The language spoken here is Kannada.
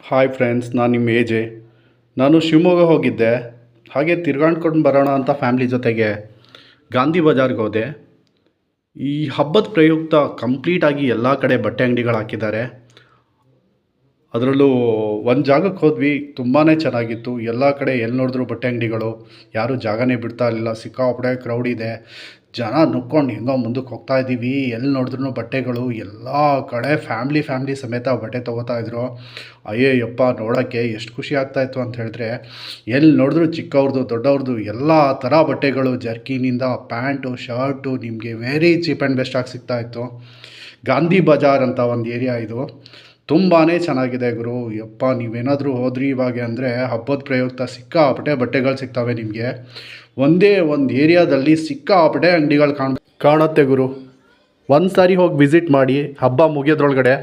ಹಾಯ್ ಫ್ರೆಂಡ್ಸ್, ನಾನು ನಿಮ್ಮ ಎಜೆ. ನಾನು ಶಿವಮೊಗ್ಗ ಹೋಗಿದ್ದೆ. ಹಾಗೆ ತಿರ್ಗಾಡ್ಕೊಂಡು ಬರೋಣ ಅಂತ ಫ್ಯಾಮ್ಲಿ ಜೊತೆಗೆ ಗಾಂಧಿ ಬಜಾರ್ಗೆ ಹೋದೆ. ಈ ಹಬ್ಬದ ಪ್ರಯುಕ್ತ ಕಂಪ್ಲೀಟಾಗಿ ಎಲ್ಲ ಕಡೆ ಬಟ್ಟೆ ಅಂಗಡಿಗಳು ಹಾಕಿದ್ದಾರೆ. ಅದರಲ್ಲೂ ಒಂದು ಜಾಗಕ್ಕೆ ಹೋದ್ವಿ, ತುಂಬಾ ಚೆನ್ನಾಗಿತ್ತು. ಎಲ್ಲ ಕಡೆ ಎಲ್ಲಿ ನೋಡಿದ್ರು ಬಟ್ಟೆ ಅಂಗಡಿಗಳು, ಯಾರೂ ಜಾಗನೇ ಬಿಡ್ತಾ ಇರಲಿಲ್ಲ. ಸಿಕ್ಕಾಪಟ್ಟೆ ಕ್ರೌಡ್ ಇದೆ. ಜನ ನುಕ್ಕೊಂಡು ಹೆಂಗೋ ಮುಂದಕ್ಕೆ ಹೋಗ್ತಾ ಇದ್ದೀವಿ. ಎಲ್ಲಿ ನೋಡಿದ್ರೂ ಬಟ್ಟೆಗಳು, ಎಲ್ಲ ಕಡೆ ಫ್ಯಾಮ್ಲಿ ಸಮೇತ ಬಟ್ಟೆ ತೊಗೋತಾಯಿದ್ರು. ಅಯ್ಯಯ್ಯಪ್ಪ, ನೋಡೋಕ್ಕೆ ಎಷ್ಟು ಖುಷಿ ಆಗ್ತಾಯಿತ್ತು ಅಂತ ಹೇಳಿದ್ರೆ, ಎಲ್ಲಿ ನೋಡಿದ್ರು ಚಿಕ್ಕವ್ರದ್ದು ದೊಡ್ಡವ್ರದ್ದು ಎಲ್ಲ ಥರ ಬಟ್ಟೆಗಳು, ಜರ್ಕಿನಿಂದ ಪ್ಯಾಂಟು ಶರ್ಟು ನಿಮಗೆ ವೆರಿ ಚೀಪ್ ಆ್ಯಂಡ್ ಬೆಸ್ಟಾಗಿ ಸಿಗ್ತಾಯಿತ್ತು. ಗಾಂಧಿ ಬಜಾರ್ ಅಂತ ಒಂದು ಏರಿಯಾ ಇದು. ತುಂಬಾ ಚೆನ್ನಾಗಿದೆ ಗುರು. ಯಪ್ಪ, ನೀವೇನಾದರೂ ಹೋದ್ರಿ ಇವಾಗ ಅಂದರೆ ಹಬ್ಬದ ಪ್ರಯುಕ್ತ ಸಿಕ್ಕಾಪಟ್ಟೆ ಬಟ್ಟೆಗಳು ಸಿಗ್ತವೆ ನಿಮಗೆ. ಒಂದೇ ಒಂದು ಏರಿಯಾದಲ್ಲಿ ಸಿಕ್ಕಾಪಟ್ಟೆ ಅಂಗಡಿಗಳು ಕಾಣುತ್ತೆ ಗುರು. ಒಂದು ಸಾರಿ ಹೋಗಿ ವಿಸಿಟ್ ಮಾಡಿ ಹಬ್ಬ ಮುಗಿಯೋದ್ರೊಳಗಡೆ.